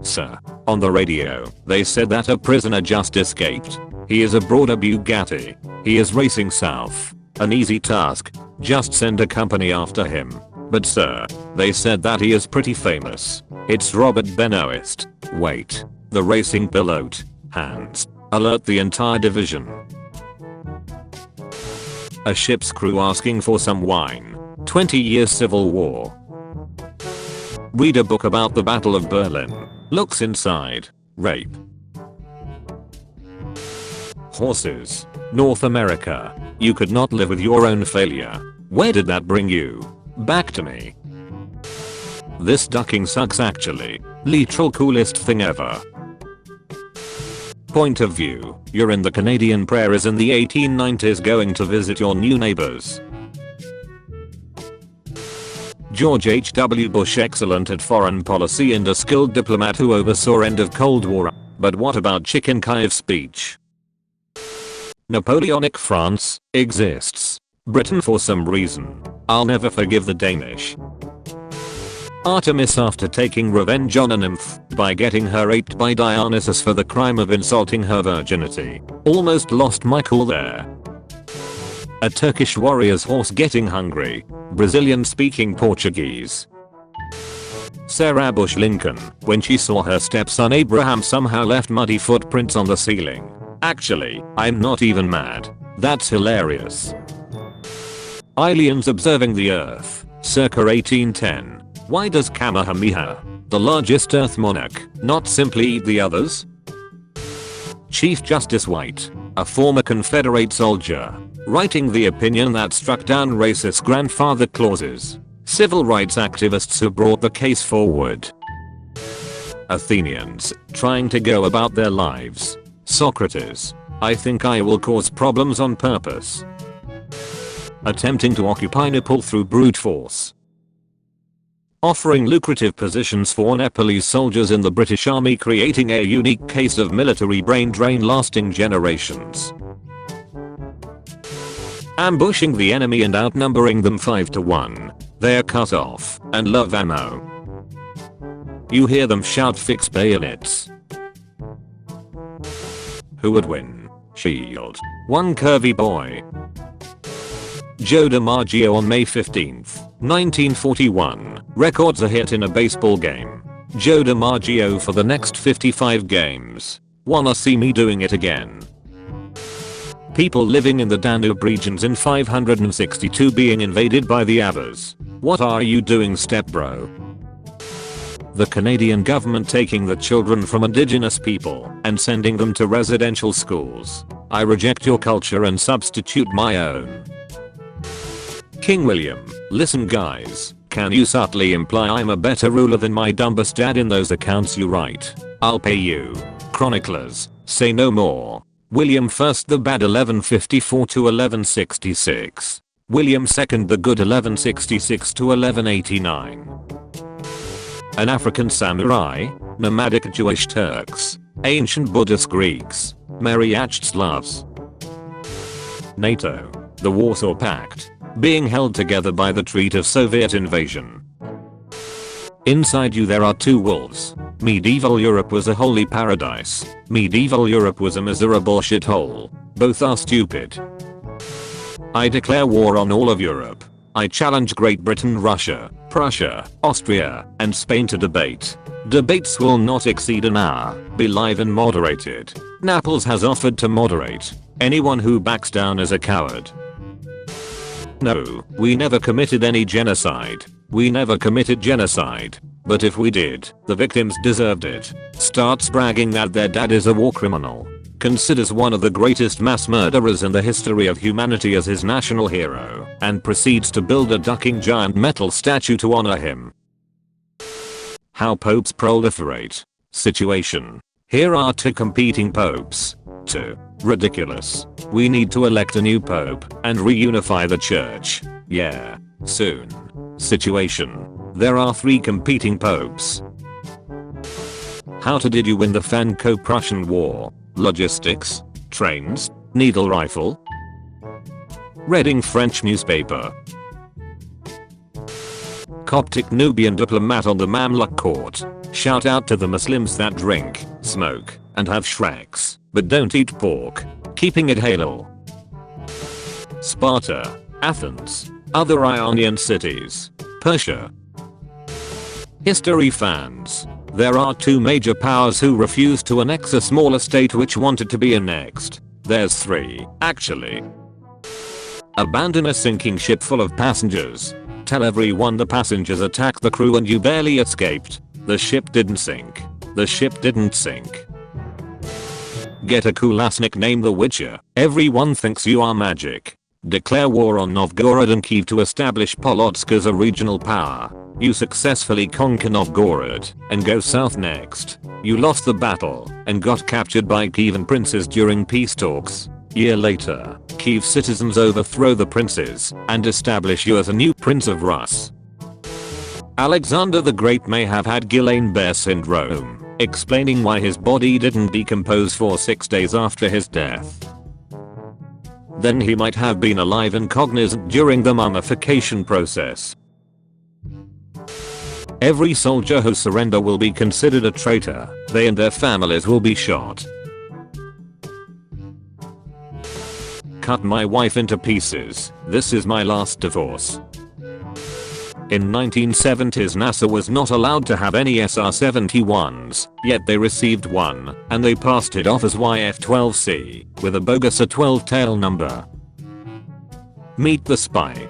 Sir. On the radio, they said that a prisoner just escaped. He is aboard a Bugatti. He is racing south. An easy task. Just send a company after him. But sir, they said that he is pretty famous. It's Robert Benoist. Wait. The racing pilot. Hands. Alert the entire division. A ship's crew asking for some wine. 20-year civil war. Read a book about the Battle of Berlin. Looks inside. Rape. Horses. North America. You could not live with your own failure. Where did that bring you? Back to me. This ducking sucks actually. Literal coolest thing ever. Point of view. You're in the Canadian prairies in the 1890s going to visit your new neighbors. George H.W. Bush excellent at foreign policy and a skilled diplomat who oversaw end of Cold War. But what about Chicken-Kiev speech? Napoleonic France exists. Britain for some reason. I'll never forgive the Danish. Artemis after taking revenge on a nymph by getting her raped by Dionysus for the crime of insulting her virginity. Almost lost my cool there. A Turkish warrior's horse getting hungry. Brazilian speaking Portuguese. Sarah Bush Lincoln, when she saw her stepson Abraham somehow left muddy footprints on the ceiling. Actually, I'm not even mad. That's hilarious. Aliens observing the Earth, circa 1810. Why does Kamehameha, the largest Earth monarch, not simply eat the others? Chief Justice White, a former Confederate soldier, writing the opinion that struck down racist grandfather clauses. Civil rights activists who brought the case forward. Athenians, trying to go about their lives. Socrates, I think I will cause problems on purpose. Attempting to occupy Nepal through brute force. Offering lucrative positions for Nepalese soldiers in the British Army, creating a unique case of military brain drain lasting generations. Ambushing the enemy and outnumbering them 5-1. They're cut off and love ammo. You hear them shout fix bayonets. Who would win? Shield. One curvy boy. Joe DiMaggio on May 15th, 1941, records a hit in a baseball game. Joe DiMaggio for the next 55 games. Wanna see me doing it again? People living in the Danube regions in 562 being invaded by the Avars. What are you doing, stepbro? The Canadian government taking the children from indigenous people and sending them to residential schools. I reject your culture and substitute my own. King William, listen guys, can you subtly imply I'm a better ruler than my dumbest dad in those accounts you write? I'll pay you. Chroniclers, say no more. William I the bad 1154 to 1166. William II the good 1166 to 1189. An African samurai, nomadic Jewish Turks, ancient Buddhist Greeks, mariachi Slavs. NATO, the Warsaw Pact, being held together by the threat of Soviet invasion. Inside you there are two wolves. Medieval Europe was a holy paradise. Medieval Europe was a miserable shithole. Both are stupid. I declare war on all of Europe. I challenge Great Britain, Russia, Prussia, Austria, and Spain to debate. Debates will not exceed an hour, be live and moderated. Naples has offered to moderate. Anyone who backs down is a coward. No, we never committed any genocide. We never committed genocide. But if we did, the victims deserved it. Starts bragging that their dad is a war criminal. Considers one of the greatest mass murderers in the history of humanity as his national hero, and proceeds to build a ducking giant metal statue to honor him. How popes proliferate. Situation. Here are two competing popes. 2. Ridiculous. We need to elect a new pope and reunify the church. Yeah. Soon. Situation. There are 3 competing popes. How did you win the Franco-Prussian War? Logistics? Trains? Needle rifle? Reading French newspaper. Coptic Nubian diplomat on the Mamluk court. Shout out to the Muslims that drink, smoke, and have shreks, but don't eat pork. Keeping it halal. Sparta, Athens, other Ionian cities, Persia. History fans. There are two major powers who refused to annex a smaller state which wanted to be annexed. There's three, actually. Abandon a sinking ship full of passengers. Tell everyone the passengers attacked the crew and you barely escaped. The ship didn't sink. The ship didn't sink. Get a cool ass nickname The Witcher. Everyone thinks you are magic. Declare war on Novgorod and Kiev to establish Polotsk as a regional power. You successfully conquer Novgorod and go south next. You lost the battle and got captured by Kievan princes during peace talks. Year later, Kiev citizens overthrow the princes and establish you as a new prince of Rus. Alexander the Great may have had Guillain-Barré syndrome, explaining why his body didn't decompose for 6 days after his death. Then he might have been alive and cognizant during the mummification process. Every soldier who surrender will be considered a traitor. They and their families will be shot. Cut my wife into pieces. This is my last divorce. In 1970s NASA was not allowed to have any SR-71s, yet they received one, and they passed it off as YF-12C, with a bogus A-12 tail number. Meet the spy.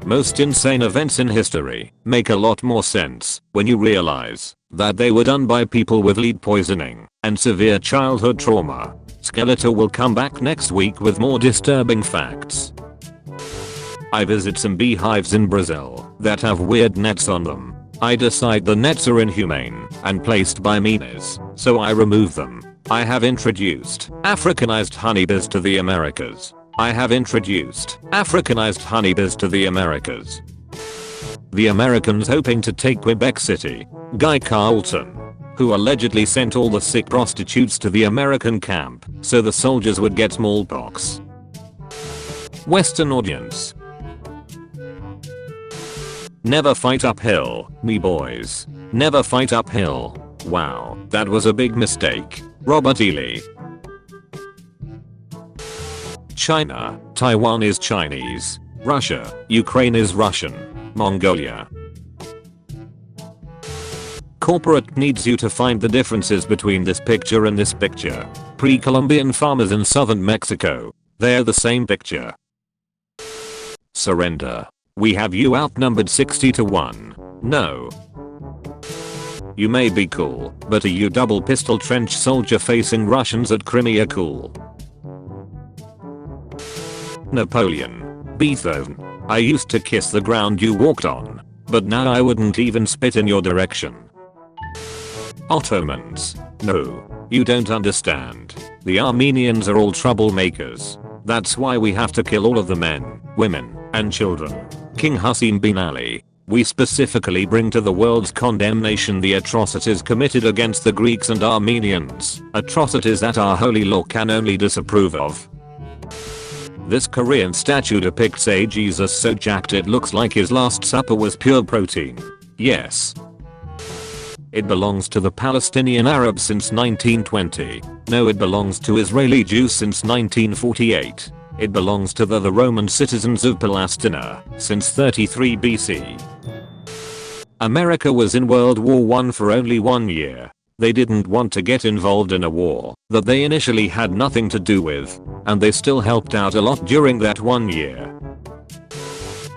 Most insane events in history make a lot more sense when you realize that they were done by people with lead poisoning and severe childhood trauma. Skeletor will come back next week with more disturbing facts. I visit some beehives in Brazil that have weird nets on them. I decide the nets are inhumane and placed by meanies, so I remove them. I have introduced Africanized honeybees to the Americas. I have introduced Africanized honeybees to the Americas. The Americans hoping to take Quebec City, Guy Carlton, who allegedly sent all the sick prostitutes to the American camp so the soldiers would get smallpox. Western audience. Never fight uphill, me boys. Never fight uphill. Wow, that was a big mistake. Robert E. Lee. China, Taiwan is Chinese. Russia, Ukraine is Russian. Mongolia. Corporate needs you to find the differences between this picture and this picture. Pre-Columbian farmers in southern Mexico. They're the same picture. Surrender. We have you outnumbered 60-1. No. You may be cool, but are you double pistol trench soldier facing Russians at Crimea cool? Napoleon. Beethoven. I used to kiss the ground you walked on, but now I wouldn't even spit in your direction. Ottomans. No, you don't understand. The Armenians are all troublemakers. That's why we have to kill all of the men, women, and children. King Hussein bin Ali. We specifically bring to the world's condemnation the atrocities committed against the Greeks and Armenians, atrocities that our holy law can only disapprove of. This Korean statue depicts a Jesus so jacked it looks like his last supper was pure protein. Yes. It belongs to the Palestinian Arabs since 1920. No, it belongs to Israeli Jews since 1948. It belongs to the Roman citizens of Palestina since 33 BC. America was in World War I for only 1 year. They didn't want to get involved in a war that they initially had nothing to do with, and they still helped out a lot during that 1 year.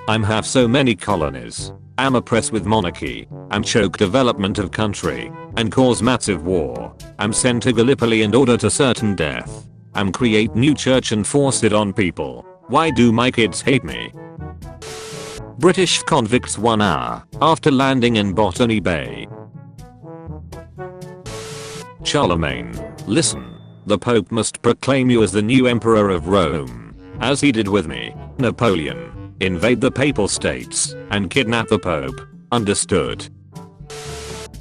I'm have so many colonies. I'm oppressed with monarchy. I'm choke development of country and cause massive war. I'm sent to Gallipoli and order to certain death. I'm create new church and force it on people. Why do my kids hate me? British convicts 1 hour after landing in Botany Bay. Charlemagne. Listen. The Pope must proclaim you as the new Emperor of Rome, as he did with me, Napoleon. Invade the Papal States and kidnap the Pope. Understood.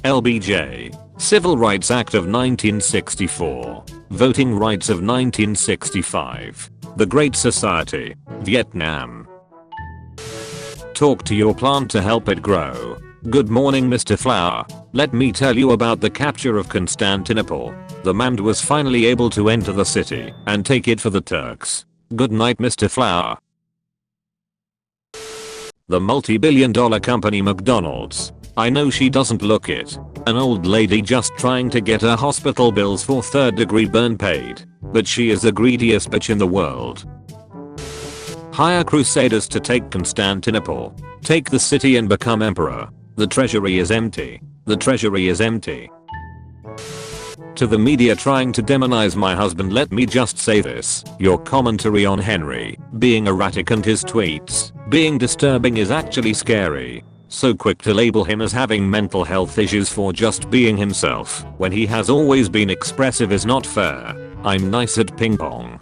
LBJ. Civil Rights Act of 1964. Voting Rights of 1965. The Great Society. Vietnam. Talk to your plant to help it grow. Good morning, Mr. Flower. Let me tell you about the capture of Constantinople. The Mand was finally able to enter the city and take it for the Turks. Good night, Mr. Flower. The multi-billion-dollar company McDonald's. I know she doesn't look it. An old lady just trying to get her hospital bills for third-degree burn paid. But she is the greediest bitch in the world. Hire crusaders to take Constantinople. Take the city and become emperor. The treasury is empty. The treasury is empty. To the media trying to demonize my husband, let me just say this. Your commentary on Henry being erratic and his tweets being disturbing is actually scary. So quick to label him as having mental health issues for just being himself when he has always been expressive is not fair. I'm nice at ping pong.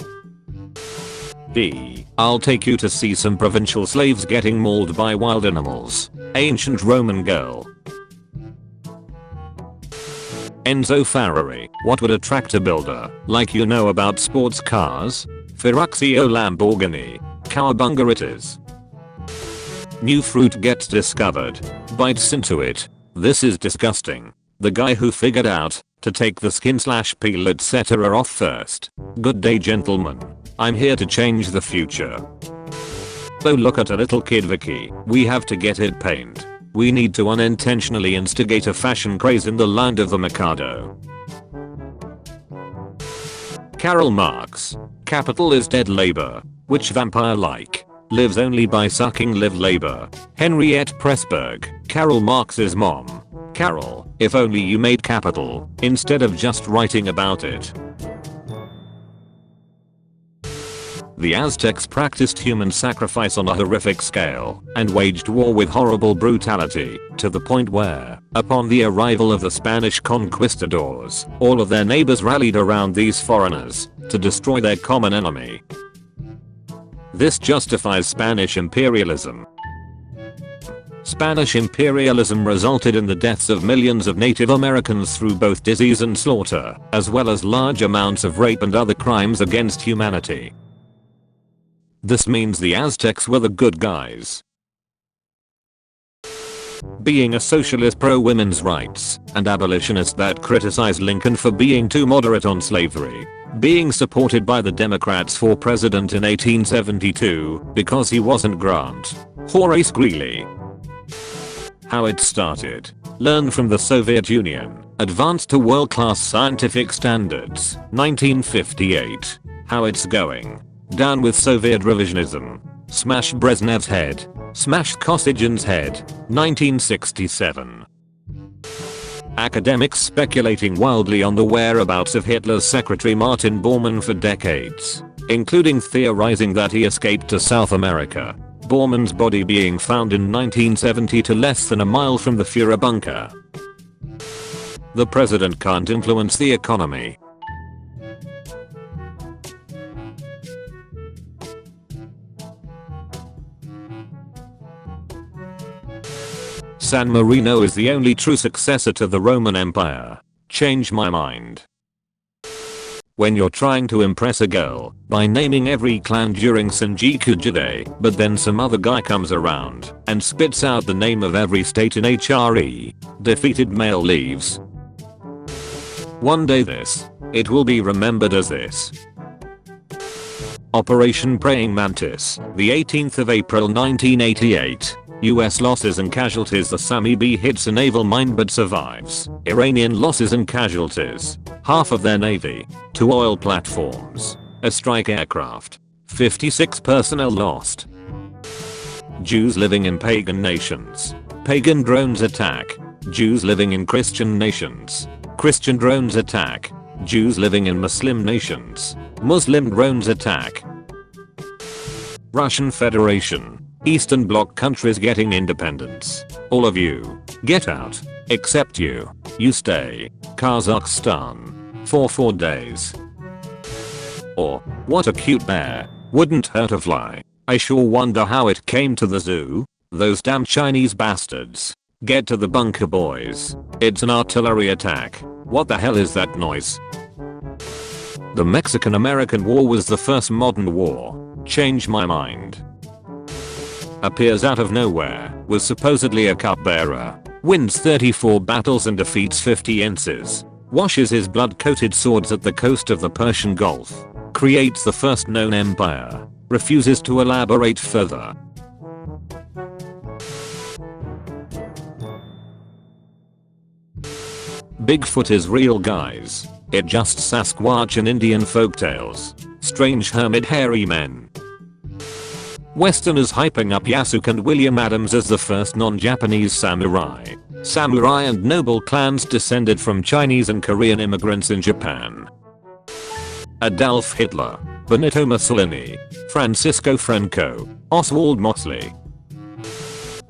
I'll take you to see some provincial slaves getting mauled by wild animals. Ancient Roman girl. Enzo Ferrari. What would attract a builder? Like you know about sports cars? Ferruccio Lamborghini. Cowabunga it is. New fruit gets discovered. Bites into it. This is disgusting. The guy who figured out to take the skin/peel etc. off first. Good day, gentlemen. I'm here to change the future. Oh, look at a little kid Vicky. We have to get it painted. We need to unintentionally instigate a fashion craze in the land of the Mikado. Karl Marx. Capital is dead labor. Which vampire-like lives only by sucking live labor? Henriette Pressburg. Karl Marx's mom. Carol, if only you made capital instead of just writing about it. The Aztecs practiced human sacrifice on a horrific scale and waged war with horrible brutality to the point where, upon the arrival of the Spanish conquistadors, all of their neighbors rallied around these foreigners to destroy their common enemy. This justifies Spanish imperialism. Spanish imperialism resulted in the deaths of millions of Native Americans through both disease and slaughter, as well as large amounts of rape and other crimes against humanity. This means the Aztecs were the good guys. Being a socialist pro-women's rights and abolitionist that criticized Lincoln for being too moderate on slavery. Being supported by the Democrats for president in 1872 because he wasn't Grant. Horace Greeley. How it started. Learn from the Soviet Union. Advanced to world-class scientific standards. 1958. How it's going. Down with Soviet revisionism. Smash Brezhnev's head. Smash Kosygin's head. 1967. Academics speculating wildly on the whereabouts of Hitler's secretary Martin Bormann for decades, including theorizing that he escaped to South America. Bormann's body being found in 1970 to less than a mile from the Führer bunker. The president can't influence the economy. San Marino is the only true successor to the Roman Empire. Change my mind. When you're trying to impress a girl by naming every clan during Senjiku Jide, but then some other guy comes around and spits out the name of every state in HRE, defeated male leaves. One day it will be remembered as this. Operation Praying Mantis, the 18th of April 1988. US losses and casualties. The Sami B hits a naval mine but survives. Iranian losses and casualties. Half of their navy. 2 oil platforms. A strike aircraft. 56 personnel lost. Jews living in pagan nations. Pagan drones attack. Jews living in Christian nations. Christian drones attack. Jews living in Muslim nations. Muslim drones attack. Russian Federation. Eastern Bloc countries getting independence. All of you. Get out. Except you. You stay. Kazakhstan. For 4 days. Or, what a cute bear. Wouldn't hurt a fly. I sure wonder how it came to the zoo. Those damn Chinese bastards. Get to the bunker, boys. It's an artillery attack. What the hell is that noise? The Mexican-American War was the first modern war. Change my mind. appears out of nowhere, was supposedly a cupbearer, wins 34 battles and defeats 50 ences, washes his blood-coated swords at the coast of the Persian Gulf, creates the first known empire, refuses to elaborate further. Bigfoot is real, guys. It just Sasquatch in Indian folktales. Strange hermit hairy men. Westerners hyping up Yasuk and William Adams as the first non-Japanese samurai. Samurai and noble clans descended from Chinese and Korean immigrants in Japan. Adolf Hitler, Benito Mussolini, Francisco Franco, Oswald Mosley.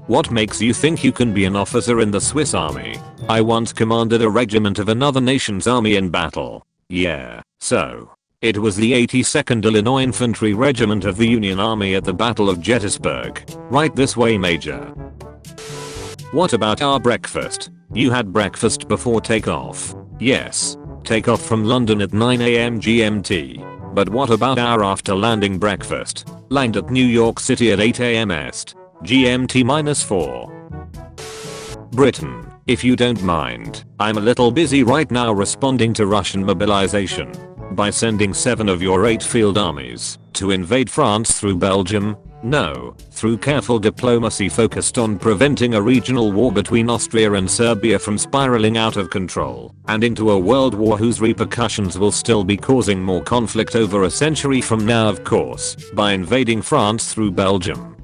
What makes you think you can be an officer in the Swiss army? I once commanded a regiment of another nation's army in battle. Yeah, so. It was the 82nd Illinois Infantry Regiment of the Union Army at the Battle of Gettysburg. Right this way, Major. What about our breakfast? You had breakfast before takeoff. Yes. Takeoff from London at 9 AM GMT. But what about our after landing breakfast? Land at New York City at 8 AM Est. GMT-4. Britain, if you don't mind, I'm a little busy right now responding to Russian mobilization by sending 7 of your 8 field armies to invade France through Belgium. No, through careful diplomacy focused on preventing a regional war between Austria and Serbia from spiraling out of control and into a world war whose repercussions will still be causing more conflict over a century from now, of course, by invading France through Belgium.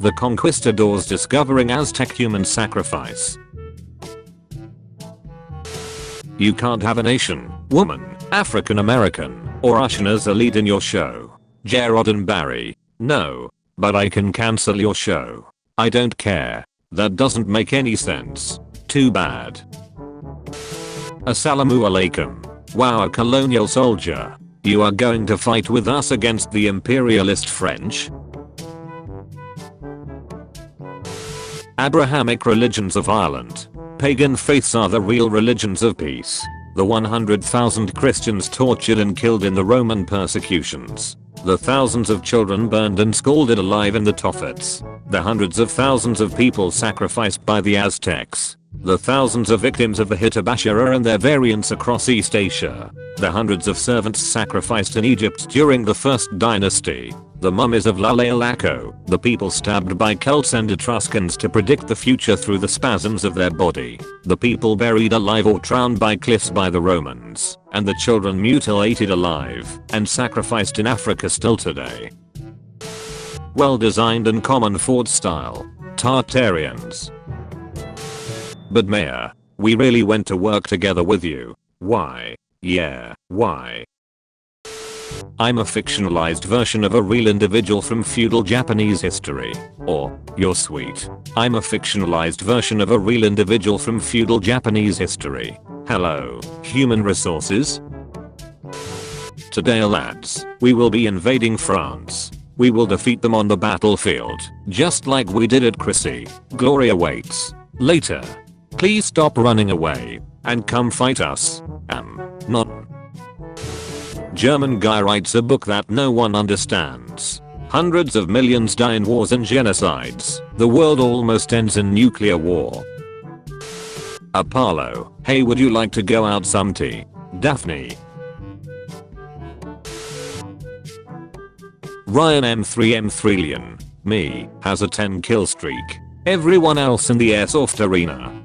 The conquistadors discovering Aztec human sacrifice. You can't have a nation, woman, African American, or Russian as a lead in your show. Gerard and Barry. No. But I can cancel your show. I don't care. That doesn't make any sense. Too bad. Assalamu alaikum. Wow, a colonial soldier. You are going to fight with us against the imperialist French? Abrahamic religions of Ireland. Pagan faiths are the real religions of peace. The 100,000 Christians tortured and killed in the Roman persecutions. The thousands of children burned and scalded alive in the Toffets. The hundreds of thousands of people sacrificed by the Aztecs. The thousands of victims of the Hitabashara and their variants across East Asia. The hundreds of servants sacrificed in Egypt during the First Dynasty. The mummies of Lalaiolaco, the people stabbed by Celts and Etruscans to predict the future through the spasms of their body. The people buried alive or drowned by cliffs by the Romans. And the children mutilated alive and sacrificed in Africa still today. Well designed and common Ford style. Tartarians. But Mayor, we really went to work together with you. Why? Yeah, why? I'm a fictionalized version of a real individual from feudal Japanese history. Or, you're sweet. I'm a fictionalized version of a real individual from feudal Japanese history. Hello, human resources? Today, lads, we will be invading France. We will defeat them on the battlefield, just like we did at Crécy. Glory awaits. Later. Please stop running away and come fight us. Not. German guy writes a book that no one understands. Hundreds of millions die in wars and genocides. The world almost ends in nuclear war. Apollo, hey, would you like to go out some tea? Daphne. Ryan M3 me, has a 10 kill streak. Everyone else in the airsoft arena